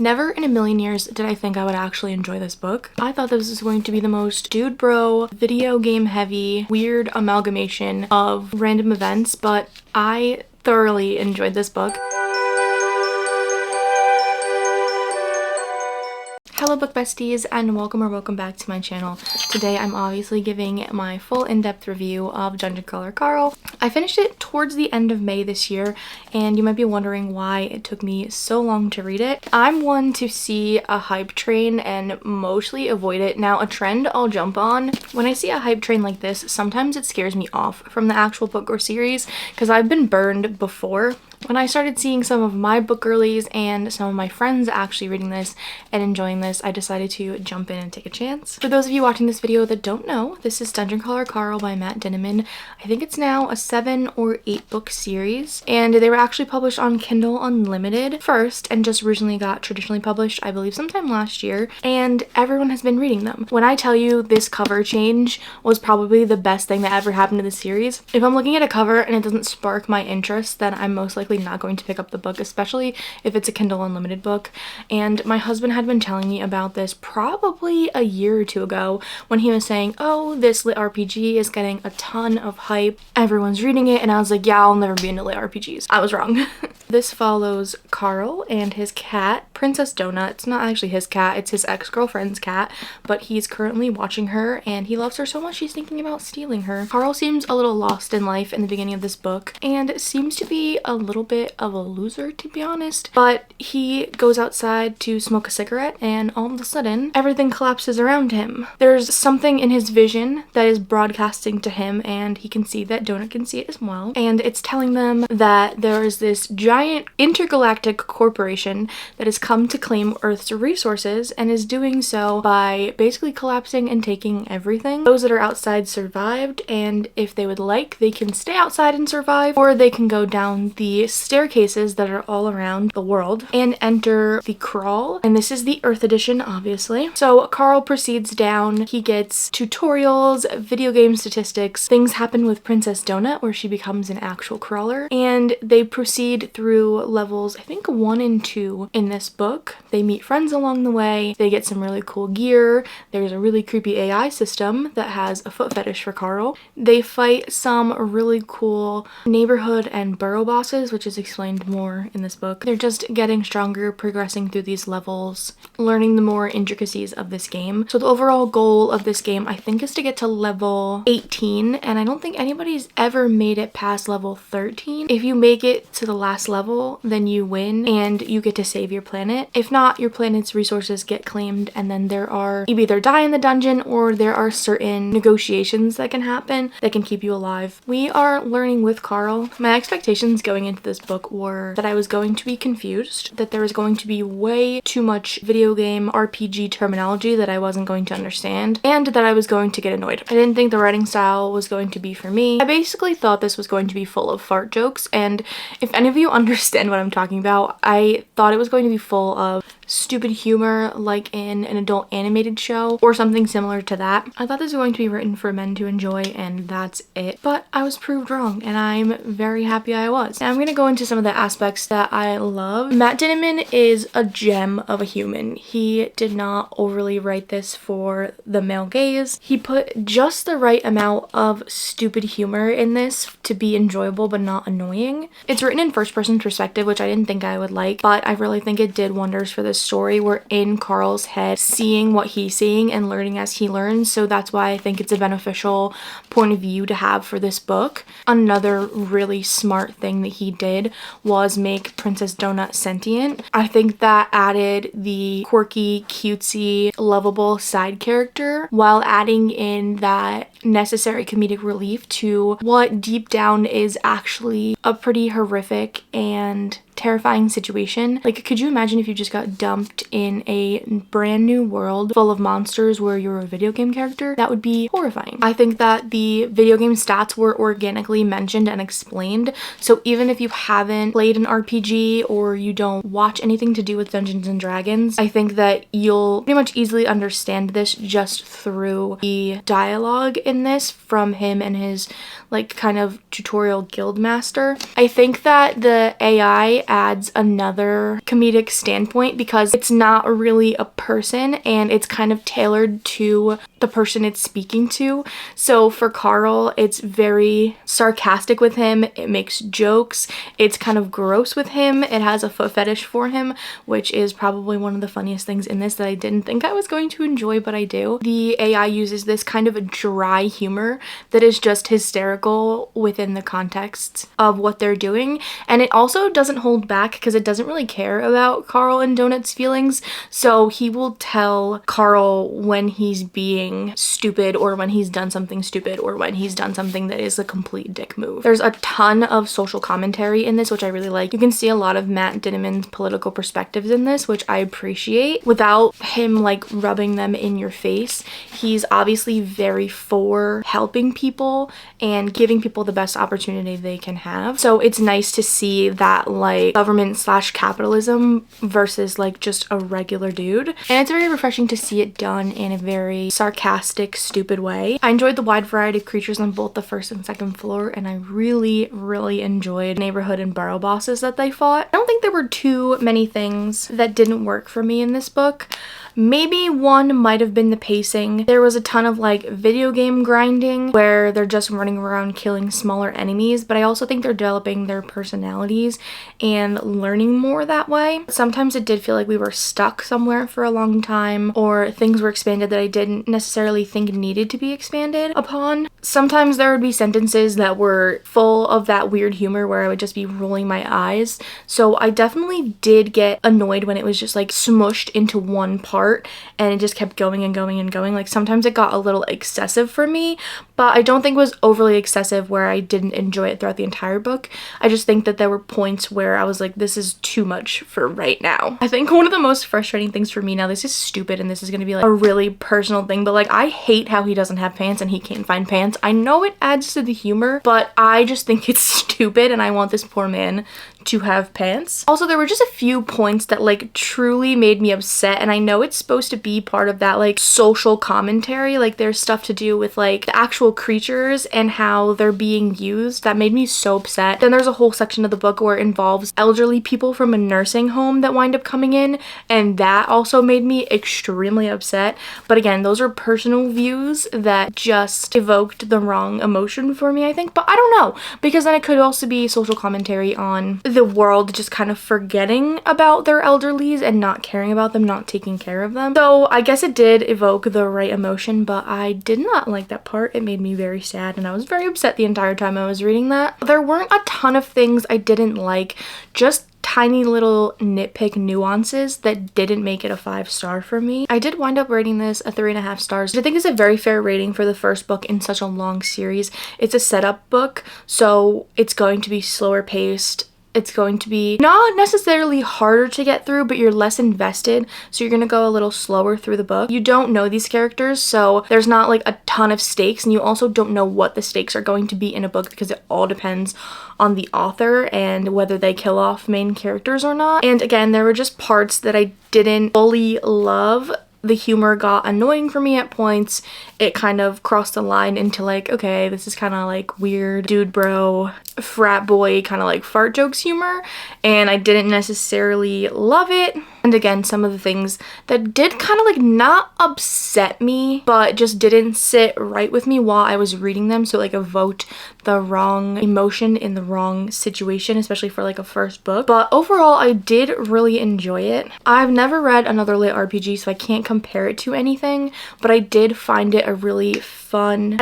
Never in a million years did I think I would actually enjoy this book. I thought this was going to be the most dude bro, video game heavy, weird amalgamation of random events, but I thoroughly enjoyed this book. Hello book besties and welcome back to my channel. Today I'm obviously giving my full in-depth review of Dungeon Crawler Carl. I finished it towards the end of May this year and you might be wondering why it took me so long to read it. I'm one to see a hype train and mostly avoid it. Now a trend I'll jump on, when I see a hype train like this, sometimes it scares me off from the actual book or series because I've been burned before. When I started seeing some of my book girlies and some of my friends actually reading this and enjoying this, I decided to jump in and take a chance. For those of you watching this video that don't know, this is Dungeon Crawler Carl by Matt Dinniman. I think it's now a 7 or 8 book series, and they were actually published on Kindle Unlimited first and just recently got traditionally published, I believe sometime last year, and everyone has been reading them. When I tell you this cover change was probably the best thing that ever happened to the series, if I'm looking at a cover and it doesn't spark my interest, then I'm most likely not going to pick up the book, especially if it's a Kindle Unlimited book. And my husband had been telling me about this probably a year or two ago when he was saying, oh, this lit RPG is getting a ton of hype, everyone's reading it, and I was like, yeah, I'll never be into lit RPGs. I was wrong. This follows Carl and his cat, Princess Donut. It's not actually his cat, it's his ex-girlfriend's cat, but he's currently watching her and he loves her so much he's thinking about stealing her. Carl seems a little lost in life in the beginning of this book and seems to be a little bit of a loser, to be honest, but he goes outside to smoke a cigarette and all of a sudden everything collapses around him. There's something in his vision that is broadcasting to him and he can see that Donut can see it as well, and it's telling them that there is this giant intergalactic corporation that has come to claim Earth's resources and is doing so by basically collapsing and taking everything. Those that are outside survived, and if they would like, they can stay outside and survive, or they can go down the staircases that are all around the world and enter the crawl, and this is the Earth edition, obviously. So Carl proceeds down, he gets tutorials, video game statistics, things happen with Princess Donut where she becomes an actual crawler, and they proceed through levels, I think 1 and 2 in this book. They meet friends along the way, they get some really cool gear, there's a really creepy AI system that has a foot fetish for Carl. They fight some really cool neighborhood and borough bosses, which is explained more in this book. They're just getting stronger, progressing through these levels, learning the more intricacies of this game. So the overall goal of this game, I think, is to get to level 18, and I don't think anybody's ever made it past level 13. If you make it to the last level, then you win and you get to save your planet. If not, your planet's resources get claimed, and then you either die in the dungeon or there are certain negotiations that can happen that can keep you alive. We are learning with Carl. My expectations going into this book were that I was going to be confused, that there was going to be way too much video game RPG terminology that I wasn't going to understand, and that I was going to get annoyed. I didn't think the writing style was going to be for me. I basically thought this was going to be full of fart jokes, and if any of you understand what I'm talking about, I thought it was going to be full of stupid humor like in an adult animated show or something similar to that. I thought this was going to be written for men to enjoy, and that's it. But I was proved wrong and I'm very happy I was. Now I'm gonna go into some of the aspects that I love. Matt Dinniman is a gem of a human. He did not overly write this for the male gaze. He put just the right amount of stupid humor in this to be enjoyable but not annoying. It's written in first person perspective, which I didn't think I would like, but I really think it did wonders for this story. We're in Carl's head, seeing what he's seeing and learning as he learns, so that's why I think it's a beneficial point of view to have for this book. Another really smart thing that he did was make Princess Donut sentient. I think that added the quirky, cutesy, lovable side character while adding in that necessary comedic relief to what deep down is actually a pretty horrific and terrifying situation. Like, could you imagine if you just got dumped in a brand new world full of monsters where you're a video game character? That would be horrifying. I think that the video game stats were organically mentioned and explained, so even if you haven't played an RPG or you don't watch anything to do with Dungeons and Dragons, I think that you'll pretty much easily understand this just through the dialogue in this from him and his like kind of tutorial guild master. I think that the AI adds another comedic standpoint because it's not really a person and it's kind of tailored to the person it's speaking to. So for Carl, it's very sarcastic with him. It makes jokes. It's kind of gross with him. It has a foot fetish for him, which is probably one of the funniest things in this that I didn't think I was going to enjoy, but I do. The AI uses this kind of a dry humor that is just hysterical within the context of what they're doing. And it also doesn't hold back because it doesn't really care about Carl and Donut's feelings. So he will tell Carl when he's being stupid or when he's done something stupid or when he's done something that is a complete dick move. There's a ton of social commentary in this, which I really like. You can see a lot of Matt Dinniman's political perspectives in this, which I appreciate without him like rubbing them in your face. He's obviously very for helping people and giving people the best opportunity they can have. So it's nice to see that like government slash capitalism versus like just a regular dude. And it's very refreshing to see it done in a very sarcastic, stupid way. I enjoyed the wide variety of creatures on both the first and second floor, and I really enjoyed neighborhood and borough bosses that they fought. I don't think there were too many things that didn't work for me in this book. Maybe one might have been the pacing. There was a ton of like video game grinding where they're just running around killing smaller enemies, but I also think they're developing their personalities and learning more that way. Sometimes it did feel like we were stuck somewhere for a long time, or things were expanded that I didn't necessarily think needed to be expanded upon. Sometimes there would be sentences that were full of that weird humor where I would just be rolling my eyes. So I definitely did get annoyed when it was just like smushed into one part and it just kept going and going and going. Like sometimes it got a little excessive for me, but I don't think it was overly excessive where I didn't enjoy it throughout the entire book. I just think that there were points where I was like, this is too much for right now. I think one of the most frustrating things for me now, this is stupid and this is going to be like a really personal thing, but like I hate how he doesn't have pants and he can't find pants. I know it adds to the humor, but I just think it's stupid and I want this poor man to have pants. Also, there were just a few points that like truly made me upset, and I know it's supposed to be part of that like social commentary, like there's stuff to do with like the actual creatures and how they're being used that made me so upset. Then there's a whole section of the book where it involves elderly people from a nursing home that wind up coming in, and that also made me extremely upset. But again, those are personal views that just evoked the wrong emotion for me, I think. But I don't know, because then it could also be social commentary on the world just kind of forgetting about their elderlies and not caring about them, not taking care of them. So I guess it did evoke the right emotion, but I did not like that part. It made me very sad and I was very upset the entire time I was reading that. There weren't a ton of things I didn't like, just tiny little nitpick nuances that didn't make it a 5-star for me. I did wind up rating this a 3.5 stars, which I think is a very fair rating for the first book in such a long series. It's a setup book, so it's going to be slower paced. It's going to be not necessarily harder to get through, but you're less invested, so you're gonna go a little slower through the book. You don't know these characters, so there's not like a ton of stakes, and you also don't know what the stakes are going to be in a book because it all depends on the author and whether they kill off main characters or not. And again, there were just parts that I didn't fully love. The humor got annoying for me at points. It kind of crossed the line into like, okay, this is kind of like weird dude bro frat boy kind of like fart jokes humor, and I didn't necessarily love it. And again, some of the things that did kind of like not upset me, but just didn't sit right with me while I was reading them, so like evoked the wrong emotion in the wrong situation, especially for like a first book. But overall, I did really enjoy it. I've never read another lit RPG, so I can't compare it to anything, but I did find it really fun,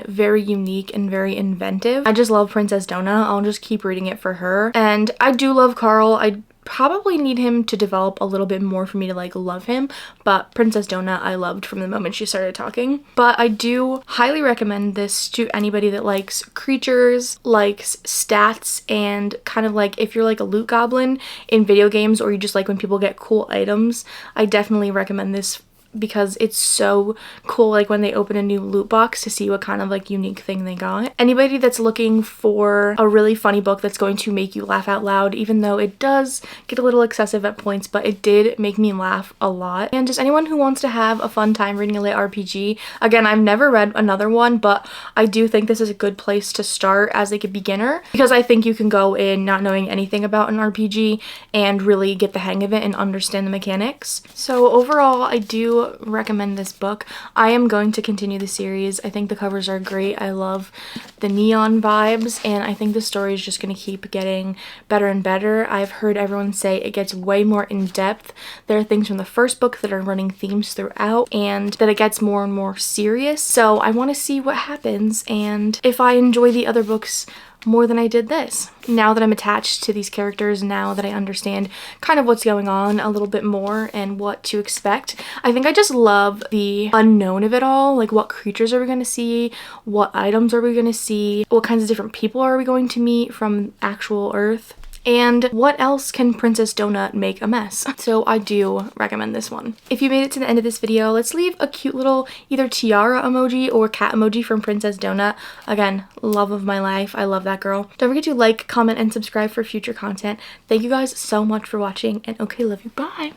very unique and very inventive. I just love Princess Donut. I'll just keep reading it for her. And I do love Carl. I probably need him to develop a little bit more for me to like love him, but Princess Donut I loved from the moment she started talking. But I do highly recommend this to anybody that likes creatures, likes stats, and kind of like if you're like a loot goblin in video games, or you just like when people get cool items. I definitely recommend this because it's so cool, like when they open a new loot box, to see what kind of like unique thing they got. Anybody that's looking for a really funny book that's going to make you laugh out loud, even though it does get a little excessive at points, but it did make me laugh a lot. And just anyone who wants to have a fun time reading a lit RPG. Again, I've never read another one, but I do think this is a good place to start as like a beginner, because I think you can go in not knowing anything about an RPG and really get the hang of it and understand the mechanics. So overall, I do recommend this book. I am going to continue the series. I think the covers are great. I love the neon vibes, and I think the story is just going to keep getting better and better. I've heard everyone say it gets way more in depth. There are things from the first book that are running themes throughout, and that it gets more and more serious. So I want to see what happens and if I enjoy the other books more than I did this. Now that I'm attached to these characters, now that I understand kind of what's going on a little bit more and what to expect, I think I just love the unknown of it all. Like, what creatures are we going to see? What items are we going to see? What kinds of different people are we going to meet from actual Earth? And what else can Princess Donut make a mess? So I do recommend this one. If you made it to the end of this video, let's leave a cute little either tiara emoji or cat emoji from Princess Donut. Again, love of my life. I love that girl. Don't forget to like, comment, and subscribe for future content. Thank you guys so much for watching, and okay, love you. Bye!